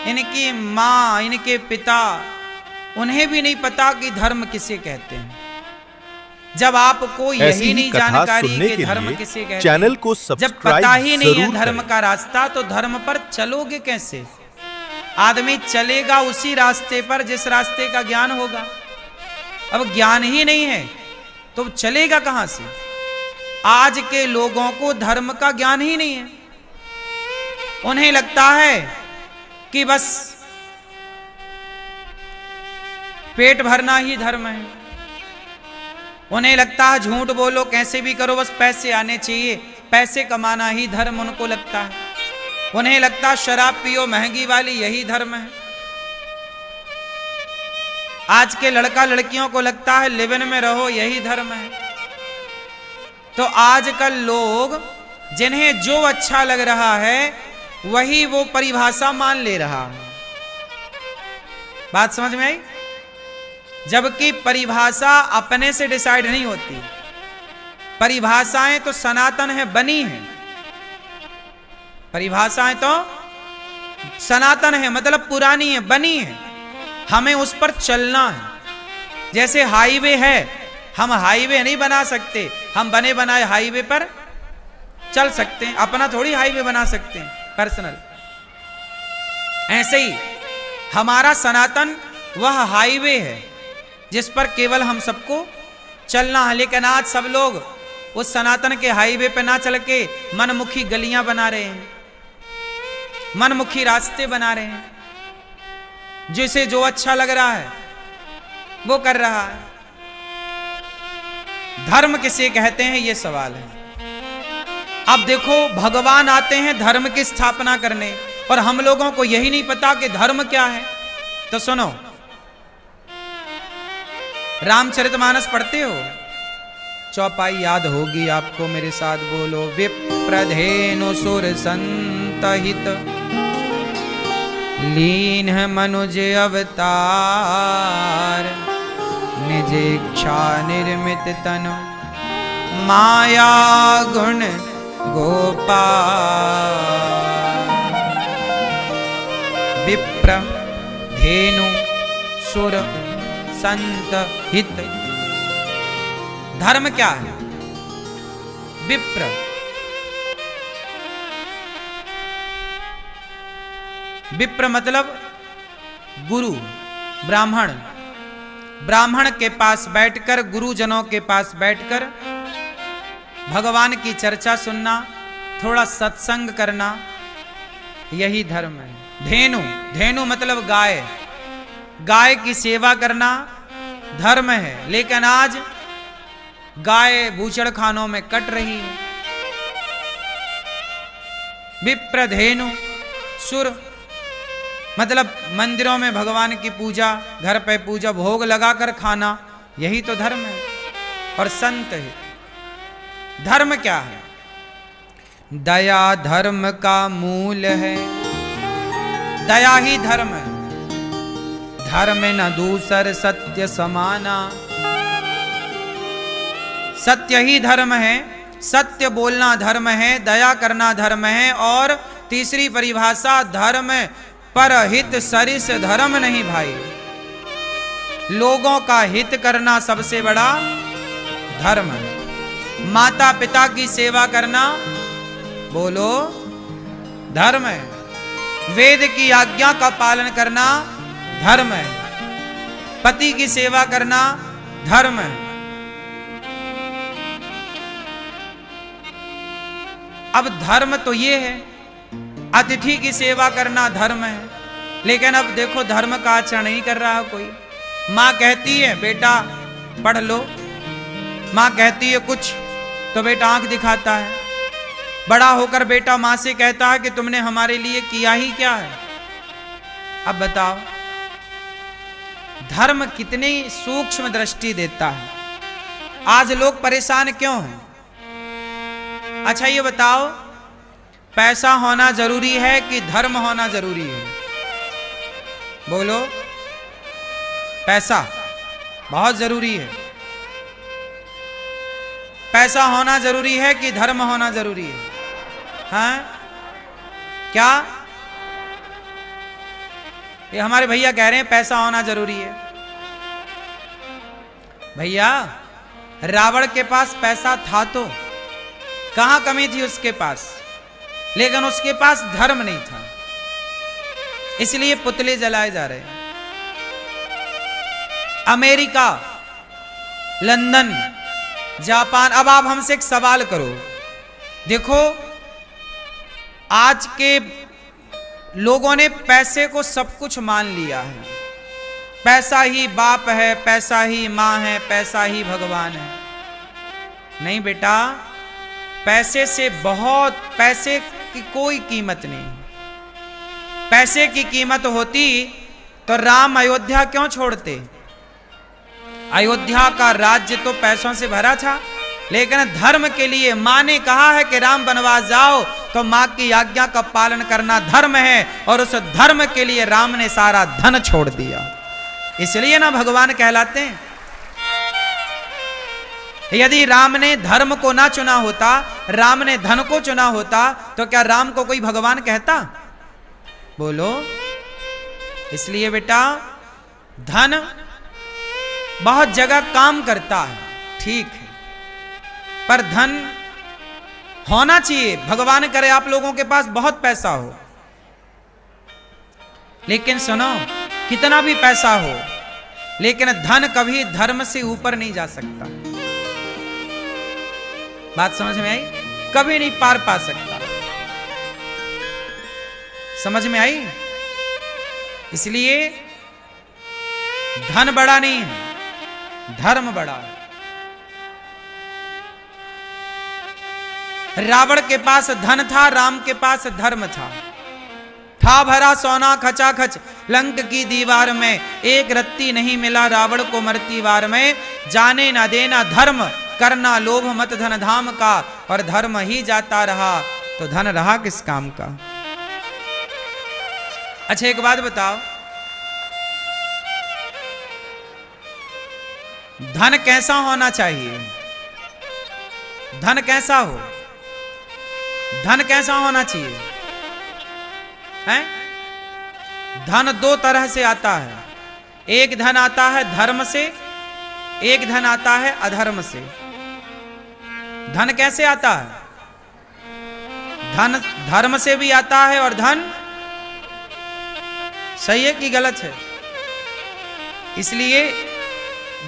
इनकी माँ, इनके पिता उन्हें भी नहीं पता कि धर्म किसे कहते हैं। जब आपको ऐसी यही ही नहीं कथा जानकारी सुनने कि के धर्म लिए किसे कहते हैं, चैनल को जब सब्सक्राइब पता ही नहीं है जरूर धर्म करें। का रास्ता, तो धर्म पर चलोगे कैसे? आदमी चलेगा उसी रास्ते पर जिस रास्ते का ज्ञान होगा। अब ज्ञान ही नहीं है तो चलेगा कहां से? आज के लोगों को धर्म का ज्ञान ही नहीं है। उन्हें लगता है कि बस पेट भरना ही धर्म है। उन्हें लगता है झूठ बोलो, कैसे भी करो, बस पैसे आने चाहिए, पैसे कमाना ही धर्म उनको लगता है। उन्हें लगता है शराब पियो महंगी वाली, यही धर्म है। आज के लड़का लड़कियों को लगता है लिव इन में रहो, यही धर्म है। तो आजकल लोग जिन्हें जो अच्छा लग रहा है वही वो परिभाषा मान ले रहा है। बात समझ में आई? जबकि परिभाषा अपने से डिसाइड नहीं होती। परिभाषाएं तो सनातन है, बनी है। परिभाषाएं तो सनातन है, मतलब पुरानी है, बनी है। हमें उस पर चलना है। जैसे हाईवे है, हम हाईवे नहीं बना सकते, हम बने बनाए हाईवे पर चल सकते हैं, अपना थोड़ी हाईवे बना सकते हैं पर्सनल। ऐसे ही हमारा सनातन वह हाईवे है जिस पर केवल हम सबको चलना है। लेकिन आज सब लोग उस सनातन के हाईवे पे ना चल के मनमुखी गलियां बना रहे हैं, मनमुखी रास्ते बना रहे हैं। जिसे जो अच्छा लग रहा है वो कर रहा है। धर्म किसे कहते हैं, ये सवाल है। अब देखो, भगवान आते हैं धर्म की स्थापना करने, और हम लोगों को यही नहीं पता कि धर्म क्या है। तो सुनो, रामचरितमानस पढ़ते हो? चौपाई याद होगी आपको, मेरे साथ बोलो। विप्रधेनु सुर संतहित लीन है मनुज अवतार, निज इच्छा निर्मित तनु माया गुण गोपाल। विप्र धेनु सुर संत हित। धर्म क्या है? विप्र, विप्र मतलब गुरु, ब्राह्मण। ब्राह्मण के पास बैठकर, गुरुजनों के पास बैठकर भगवान की चर्चा सुनना, थोड़ा सत्संग करना, यही धर्म है। धेनु, धेनु मतलब गाय, गाय की सेवा करना धर्म है। लेकिन आज गाय बूचड़ खानों में कट रही है। विप्र धेनु सुर मतलब मंदिरों में भगवान की पूजा, घर पे पूजा, भोग लगाकर खाना, यही तो धर्म है। और संत है। धर्म क्या है? दया धर्म का मूल है। दया ही धर्म है। धर्म न दूसर सत्य समाना। सत्य ही धर्म है, सत्य बोलना धर्म है, दया करना धर्म है। और तीसरी परिभाषा, धर्म पर हित सरिस धर्म नहीं भाई। लोगों का हित करना सबसे बड़ा धर्म है। माता पिता की सेवा करना, बोलो, धर्म है। वेद की आज्ञा का पालन करना धर्म है। पति की सेवा करना धर्म है। अब धर्म तो ये है, अतिथि की सेवा करना धर्म है। लेकिन अब देखो, धर्म का आचरण नहीं कर रहा कोई। माँ कहती है बेटा पढ़ लो, माँ कहती है कुछ तो बेटा आंख दिखाता है। बड़ा होकर बेटा माँ से कहता है कि तुमने हमारे लिए किया ही क्या है। अब बताओ, धर्म कितनी सूक्ष्म दृष्टि देता है। आज लोग परेशान क्यों हैं? अच्छा ये बताओ, पैसा होना जरूरी है कि धर्म होना जरूरी है? बोलो। पैसा बहुत जरूरी है। पैसा होना जरूरी है कि धर्म होना जरूरी है? हाँ क्या? ये हमारे भैया कह रहे हैं पैसा होना जरूरी है। भैया रावण के पास पैसा था तो कहां कमी थी उसके पास, लेकिन उसके पास धर्म नहीं था, इसलिए पुतले जलाए जा रहे हैं। America, London, Japan. अब आप हमसे एक सवाल करो, देखो आज के लोगों ने पैसे को सब कुछ मान लिया है, पैसा ही बाप है, पैसा ही मां है, पैसा ही भगवान है। नहीं बेटा, पैसे से बहुत, पैसे की कोई कीमत नहीं। पैसे की कीमत होती तो राम अयोध्या क्यों छोड़ते? अयोध्या का राज्य तो पैसों से भरा था, लेकिन धर्म के लिए मां ने कहा है कि राम वनवास जाओ, तो मां की आज्ञा का पालन करना धर्म है, और उस धर्म के लिए राम ने सारा धन छोड़ दिया, इसलिए ना भगवान कहलाते हैं। यदि राम ने धर्म को ना चुना होता, राम ने धन को चुना होता, तो क्या राम को कोई भगवान कहता? बोलो। इसलिए बेटा धन बहुत जगह काम करता है, ठीक है, पर धन होना चाहिए। भगवान करे आप लोगों के पास बहुत पैसा हो, लेकिन सुनो, कितना भी पैसा हो, लेकिन धन कभी धर्म से ऊपर नहीं जा सकता। बात समझ में आई? कभी नहीं पार पा सकता। समझ में आई? इसलिए धन बड़ा नहीं है, धर्म बड़ा है। रावण के पास धन था, राम के पास धर्म था भरा सोना खचाखच लंक की दीवार में, एक रत्ती नहीं मिला रावण को मरती वार में। जाने ना देना धर्म, करना लोभ मत धन धाम का, और धर्म ही जाता रहा तो धन रहा किस काम का। अच्छा एक बात बताओ, धन कैसा होना चाहिए? धन कैसा हो? धन कैसा होना चाहिए? हैं? धन दो तरह से आता है, एक धन आता है धर्म से, एक धन आता है अधर्म से। धन कैसे आता है? धन धर्म से भी आता है, और धन सही है कि गलत है? इसलिए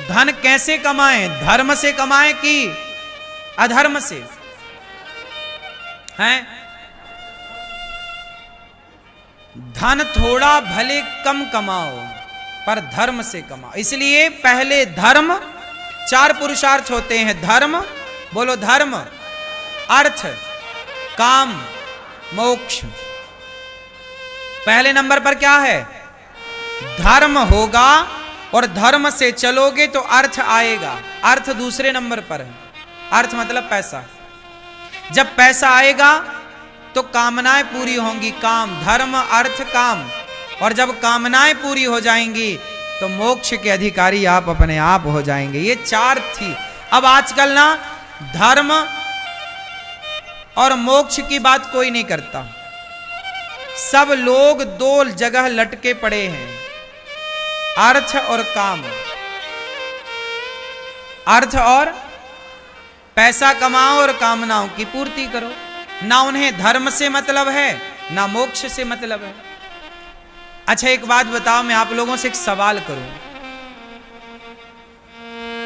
धन कैसे कमाएं? धर्म से कमाएं कि अधर्म से? हैं? धन थोड़ा भले कम कमाओ, पर धर्म से कमाओ। इसलिए पहले धर्म, चार पुरुषार्थ होते हैं। धर्म, बोलो धर्म, अर्थ, काम, मोक्ष। पहले नंबर पर क्या है? धर्म होगा, और धर्म से चलोगे तो अर्थ आएगा। अर्थ दूसरे नंबर पर है। अर्थ मतलब पैसा। जब पैसा आएगा तो कामनाएं पूरी होंगी। काम, धर्म, अर्थ, काम। और जब कामनाएं पूरी हो जाएंगी तो मोक्ष के अधिकारी आप अपने आप हो जाएंगे। ये चार थी। अब आजकल ना धर्म और मोक्ष की बात कोई नहीं करता। सब लोग दो जगह लटके पड़े हैं, अर्थ और काम। अर्थ और पैसा कमाओ और कामनाओं की पूर्ति करो। ना उन्हें धर्म से मतलब है, ना मोक्ष से मतलब है। अच्छा एक बात बताओ, मैं आप लोगों से एक सवाल करूं।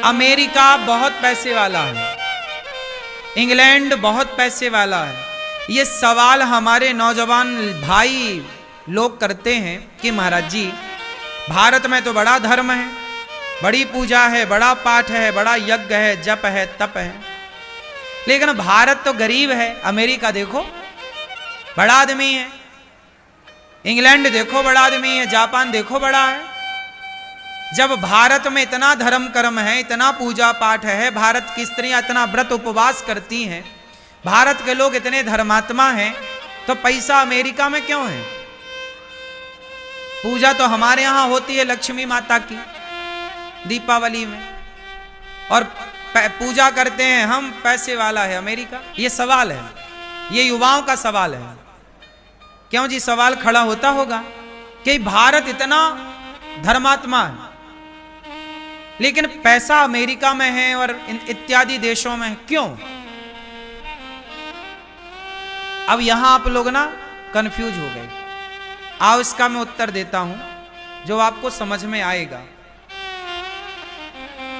अमेरिका बहुत पैसे वाला है, इंग्लैंड बहुत पैसे वाला है। ये सवाल हमारे नौजवान भाई लोग करते हैं कि महाराज जी भारत में तो बड़ा धर्म है, बड़ी पूजा है, बड़ा पाठ है, बड़ा यज्ञ है, जप है, तप है, लेकिन भारत तो गरीब है। अमेरिका देखो बड़ा आदमी है, इंग्लैंड देखो बड़ा आदमी है, जापान देखो बड़ा है। जब भारत में इतना धर्म कर्म है, इतना पूजा पाठ है, भारत की स्त्रियां इतना व्रत उपवास करती हैं, भारत के लोग इतने धर्मात्मा हैं, तो पैसा अमेरिका में क्यों है? पूजा तो हमारे यहां होती है लक्ष्मी माता की दीपावली में, और पूजा करते हैं हम, पैसे वाला है अमेरिका। ये सवाल है, ये युवाओं का सवाल है। क्यों जी सवाल खड़ा होता होगा कि भारत इतना धर्मात्मा है, लेकिन पैसा अमेरिका में है और इत्यादि देशों में है, क्यों? अब यहां आप लोग ना कंफ्यूज हो गए। आओ इसका मैं उत्तर देता हूं जो आपको समझ में आएगा।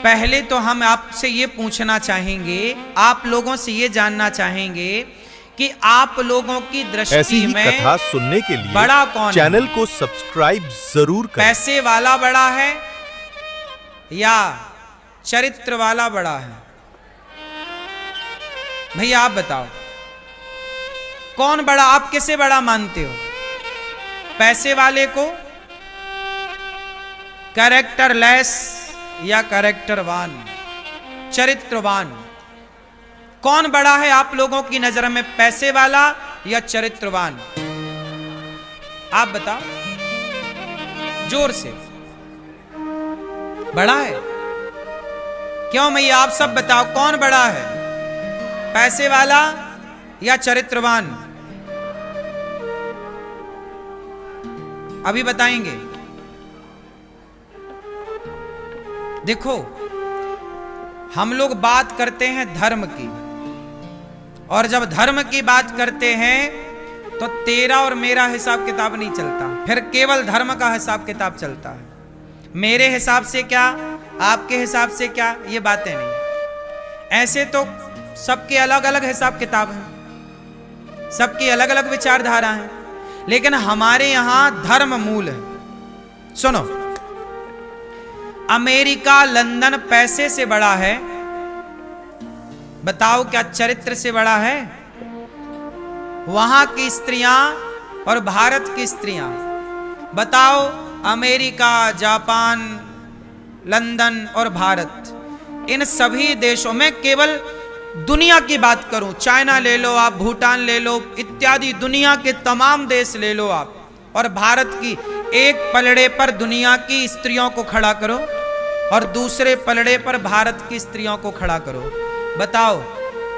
पहले तो हम आपसे ये पूछना चाहेंगे, आप लोगों से ये जानना चाहेंगे कि आप लोगों की ऐसी दृष्टि ही में कथा सुनने के लिए बड़ा कौन है? चैनल को सब्सक्राइब जरूर करें। पैसे वाला बड़ा है या चरित्र वाला बड़ा है? भैया आप बताओ, कौन बड़ा? आप किसे बड़ा मानते हो? पैसे वाले को, कैरेक्टरलेस या कैरेक्टरवान, चरित्रवान? कौन बड़ा है आप लोगों की नजर में, पैसे वाला या चरित्रवान? आप बताओ जोर से। बड़ा है? क्यों भैया आप सब बताओ, कौन बड़ा है, पैसे वाला या चरित्रवान? अभी बताएंगे। देखो, हम लोग बात करते हैं धर्म की, और जब धर्म की बात करते हैं तो तेरा और मेरा हिसाब किताब नहीं चलता, फिर केवल धर्म का हिसाब किताब चलता है। मेरे हिसाब से क्या, आपके हिसाब से क्या, ये बातें नहीं। ऐसे तो सबके अलग अलग हिसाब किताब हैं, सबकी अलग अलग विचारधारा है, लेकिन हमारे यहां धर्म मूल है। सुनो, अमेरिका लंदन पैसे से बड़ा है, बताओ क्या चरित्र से बड़ा है? वहां की स्त्रियां और भारत की स्त्रियां, बताओ, अमेरिका, जापान, लंदन और भारत, इन सभी देशों में, केवल दुनिया की बात करूं, चाइना ले लो आप, भूटान ले लो, इत्यादि दुनिया के तमाम देश ले लो आप, और भारत की एक पलड़े पर दुनिया की स्त्रियों को खड़ा करो और दूसरे पलड़े पर भारत की स्त्रियों को खड़ा करो। बताओ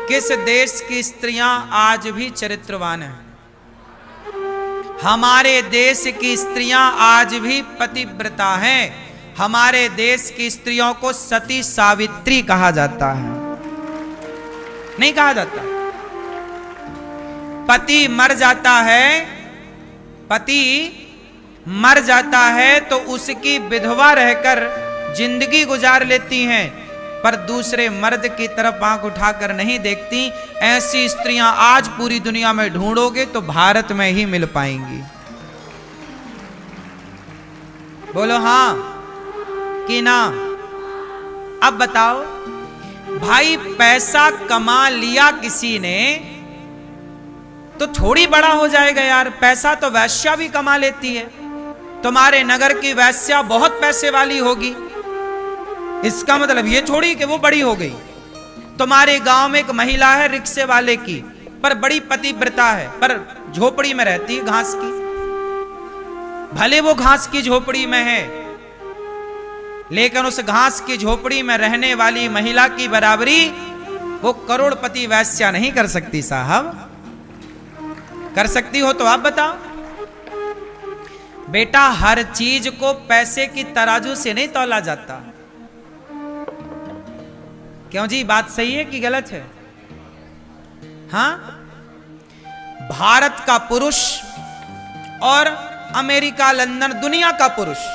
किस देश की स्त्रियां आज भी चरित्रवान हैं? हमारे देश की स्त्रियां आज भी पतिव्रता हैं। हमारे देश की स्त्रियों को सती सावित्री कहा जाता है, नहीं कहा जाता? पति मर जाता है, पति मर जाता है तो उसकी विधवा रहकर जिंदगी गुजार लेती हैं, पर दूसरे मर्द की तरफ आंख उठाकर नहीं देखती। ऐसी स्त्रियां आज पूरी दुनिया में ढूंढोगे तो भारत में ही मिल पाएंगी। बोलो हां कि ना? अब बताओ भाई, पैसा कमा लिया किसी ने तो थोड़ी बड़ा हो जाएगा यार। पैसा तो वैश्या भी कमा लेती है। तुम्हारे नगर की वैश्या बहुत पैसे वाली होगी, इसका मतलब ये थोड़ी कि वो बड़ी हो गई। तुम्हारे गांव में एक महिला है रिक्शे वाले की, पर बड़ी पतिव्रता है, पर झोपड़ी में रहती है घास की। भले वो घास की झोपड़ी में है, लेकिन उस घास की झोपड़ी में रहने वाली महिला की बराबरी वो करोड़पति वैश्या नहीं कर सकती साहब। कर सकती हो तो आप बताओ। बेटा, हर चीज को पैसे की तराजू से नहीं तौला जाता। क्यों जी, बात सही है कि गलत है? हां, भारत का पुरुष और अमेरिका, लंदन, दुनिया का पुरुष,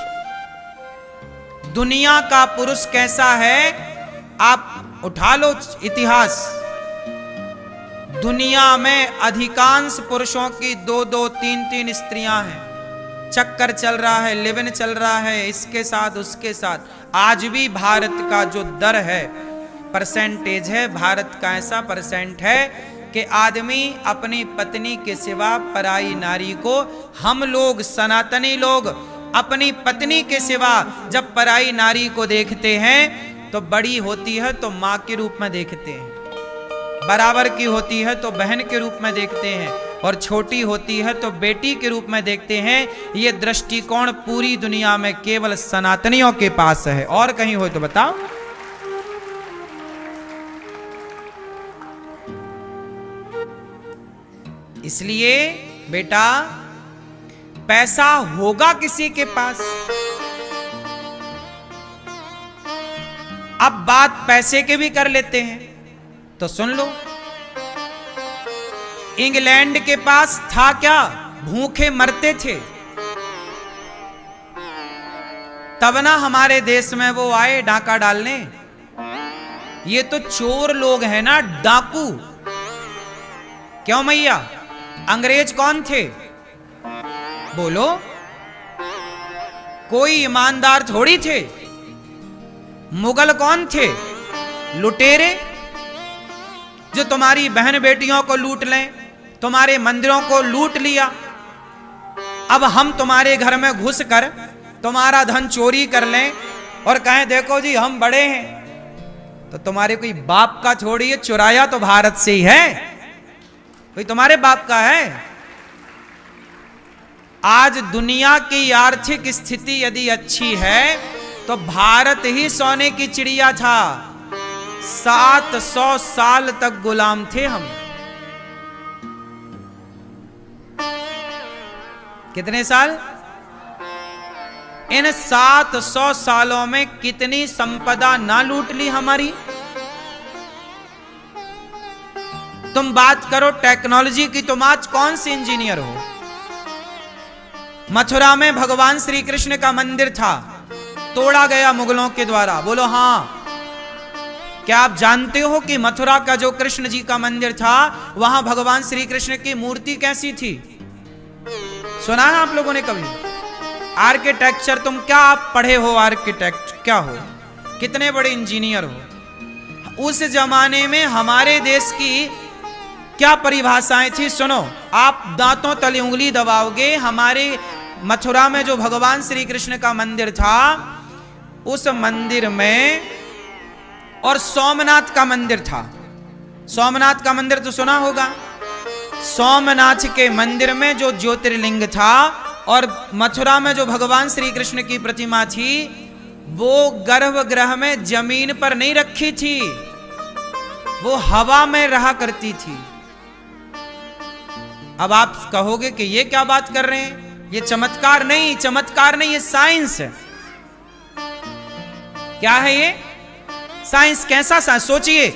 दुनिया का पुरुष कैसा है? आप उठा लो इतिहास। दुनिया में अधिकांश पुरुषों की 2-2, 3-3 स्त्रियां हैं। चक्कर चल रहा है, लिव-इन चल रहा है, इसके साथ उसके साथ। आज भी भारत का जो दर है, परसेंटेज है, भारत का ऐसा परसेंट है कि आदमी अपनी पत्नी के सिवा पराई नारी को, हम लोग सनातनी लोग अपनी पत्नी के सिवा जब पराई नारी को देखते हैं तो बड़ी होती है तो मां के रूप में देखते हैं, बराबर की होती है तो बहन के रूप में देखते हैं, और छोटी होती है तो बेटी के रूप में देखते हैं। ये दृष्टिकोण पूरी दुनिया में केवल सनातनियों के पास है, और कहीं हो तो बताओ। इसलिए बेटा, पैसा होगा किसी के पास, अब बात पैसे के भी कर लेते हैं, तो सुन लो। इंग्लैंड के पास था क्या? भूखे मरते थे, तब ना हमारे देश में वो आए डाका डालने। ये तो चोर लोग हैं ना, डाकू। क्यों मैया? अंग्रेज कौन थे? बोलो, कोई ईमानदार थोड़ी थे। मुगल कौन थे? लुटेरे, जो तुम्हारी बहन बेटियों को लूट लें, तुम्हारे मंदिरों को लूट लिया। अब हम तुम्हारे घर में घुस कर तुम्हारा धन चोरी कर लें और कहें देखो जी हम बड़े हैं, तो तुम्हारे कोई बाप का छोड़िए, चुराया तो भारत से ही है, कोई तुम्हारे बाप का है। आज दुनिया की आर्थिक स्थिति यदि अच्छी है तो भारत ही सोने की चिड़िया था। 700 साल तक गुलाम थे हम। कितने साल? इन 700 सालों में कितनी संपदा ना लूट ली हमारी। तुम बात करो टेक्नोलॉजी की, तुम आज कौन से इंजीनियर हो? मथुरा में भगवान श्री कृष्ण का मंदिर था, तोड़ा गया मुगलों के द्वारा। बोलो हाँ। क्या आप जानते हो कि मथुरा का जो कृष्ण जी का मंदिर था, वहां भगवान श्री कृष्ण की मूर्ति कैसी थी? सुना है आप लोगों ने कभी? आर्किटेक्चर, तुम क्या आप पढ़े हो? आर्किटेक्ट क्या हो? कितने बड़े इंजीनियर हो? उस जमाने में हमारे देश की क्या परिभाषाएं थी? सुनो, आप दांतों तले उंगली दबाओगे। हमारे मथुरा में जो भगवान श्री कृष्ण का मंदिर था, उस मंदिर में, और सोमनाथ का मंदिर था। सोमनाथ का मंदिर तो सुना होगा। सोमनाथ के मंदिर में जो ज्योतिर्लिंग था और मथुरा में जो भगवान श्री कृष्ण की प्रतिमा थी, वो गर्भगृह में जमीन पर नहीं रखी थी, वो हवा में रहा करती थी। अब आप कहोगे कि ये क्या बात कर रहे हैं, ये चमत्कार नहीं, चमत्कार नहीं, ये साइंस है। क्या है ये? साइंस। कैसा साइंस? सोचिए,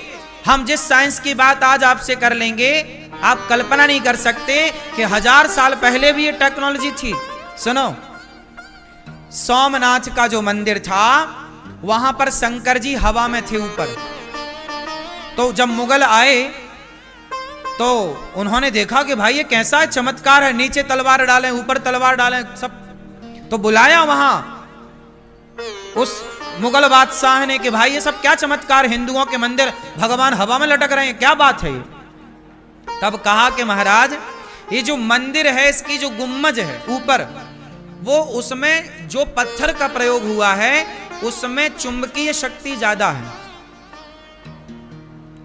हम जिस साइंस की बात आज आपसे कर लेंगे, आप कल्पना नहीं कर सकते कि 1000 साल पहले भी ये टेक्नोलॉजी थी। सुनो, सोमनाथ का जो मंदिर था, वहां पर शंकर जी हवा में थे ऊपर। तो जब मुगल आए तो उन्होंने देखा कि भाई ये कैसा चमत्कार है, नीचे तलवार डालें, ऊपर तलवार डालें, सब। तो बुलाया वहां उस मुगल बादशाह ने कि भाई ये सब क्या चमत्कार, हिंदुओं के मंदिर भगवान हवा में लटक रहे हैं, क्या बात है ये? तब कहा कि महाराज, ये जो मंदिर है, इसकी जो गुम्मज है ऊपर, वो उसमें जो पत्थर का प्रयोग हुआ है, उसमें चुंबकीय शक्ति ज्यादा है।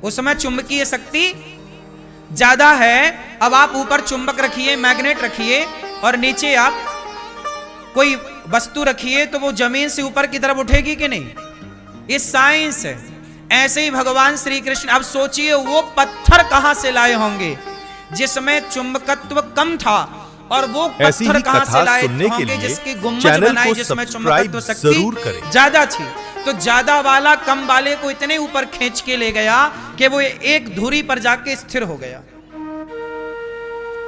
उसमें चुंबकीय शक्ति ज्यादा है। अब आप ऊपर चुंबक रखिए, मैग्नेट रखिए, और नीचे आप कोई वस्तु रखिए, तो वो जमीन से ऊपर की तरफ उठेगी कि नहीं? ये साइंस है। ऐसे ही भगवान श्री कृष्ण, अब सोचिए वो पत्थर कहां से लाए होंगे जिसमें चुंबकत्व कम था, और वो पत्थर कहां से लाए होंगे जिसकी गुम्बज बनाई, जिसमें चुंबकत्व शक्ति ज्यादा थी। तो ज्यादा वाला कम वाले को इतने ऊपर खींच के ले गया कि वो एक धुरी पर जाके स्थिर हो गया।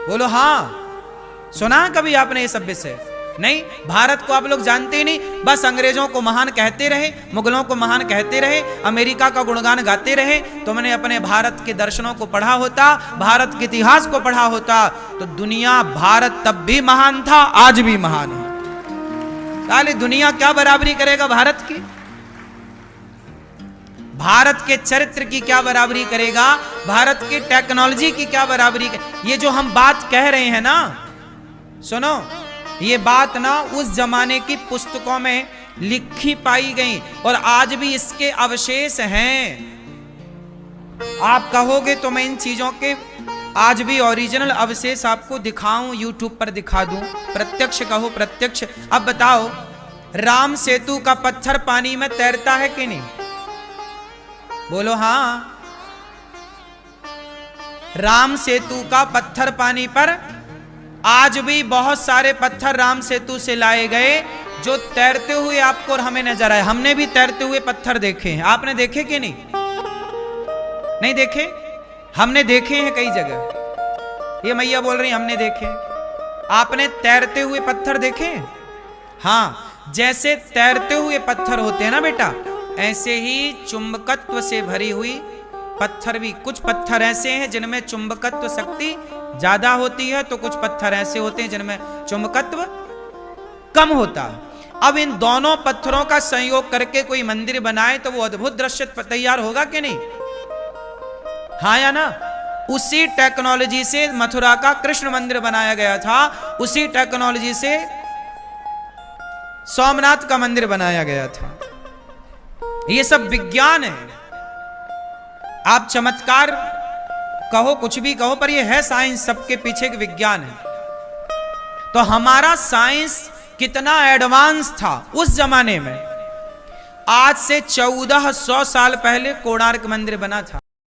बोलो हाँ। सुना कभी आपने ये सब विषय? नहीं। भारत को आप लोग जानते ही नहीं, बस अंग्रेजों को महान कहते रहे, मुगलों को महान कहते रहे, अमेरिका का गुणगान गाते रहे। तुमने अपने भारत के दर्शनों को पढ़ा होता, भारत के इतिहास को पढ़ा होता, तो दुनिया, भारत तब भी महान था, आज भी महान है। साली दुनिया क्या बराबरी करेगा भारत की? भारत के चरित्र की क्या बराबरी करेगा? भारत की टेक्नोलॉजी की क्या बराबरी? ये जो हम बात कह रहे हैं ना, सुनो, ये बात ना उस जमाने की पुस्तकों में लिखी पाई गई, और आज भी इसके अवशेष हैं। आप कहोगे तो मैं इन चीजों के आज भी ओरिजिनल अवशेष आपको दिखाऊं, यूट्यूब पर दिखा दूं। प्रत्यक्ष कहो प्रत्यक्ष। अब बताओ, राम सेतु का पत्थर पानी में तैरता है कि नहीं? बोलो हाँ। राम सेतु का पत्थर पानी पर, आज भी बहुत सारे पत्थर राम सेतु से लाए गए, जो तैरते हुए आपको और हमें नजर आए। हमने भी तैरते हुए पत्थर देखे हैं, आपने देखे कि नहीं? नहीं देखे? हमने देखे हैं कई जगह। ये मैया बोल रही हमने देखे। आपने तैरते हुए पत्थर देखे? हाँ, जैसे तैरते हुए पत्थर होते हैं ना बेटा, ऐसे ही चुंबकत्व से भरी हुई पत्थर भी। कुछ पत्थर ऐसे हैं जिनमें चुंबकत्व शक्ति ज्यादा होती है, तो कुछ पत्थर ऐसे होते हैं जिनमें चुंबकत्व कम होता है। अब इन दोनों पत्थरों का संयोग करके कोई मंदिर बनाए तो वो अद्भुत दृश्य तैयार होगा कि नहीं? हाँ या ना? उसी टेक्नोलॉजी से मथुरा का कृष्ण मंदिर बनाया गया था, उसी टेक्नोलॉजी से सोमनाथ का मंदिर बनाया गया था। ये सब विज्ञान है। आप चमत्कार कहो, कुछ भी कहो, पर ये है साइंस, सबके पीछे एक विज्ञान है। तो हमारा साइंस कितना एडवांस था उस जमाने में। आज से 1400 साल पहले कोणार्क मंदिर बना था।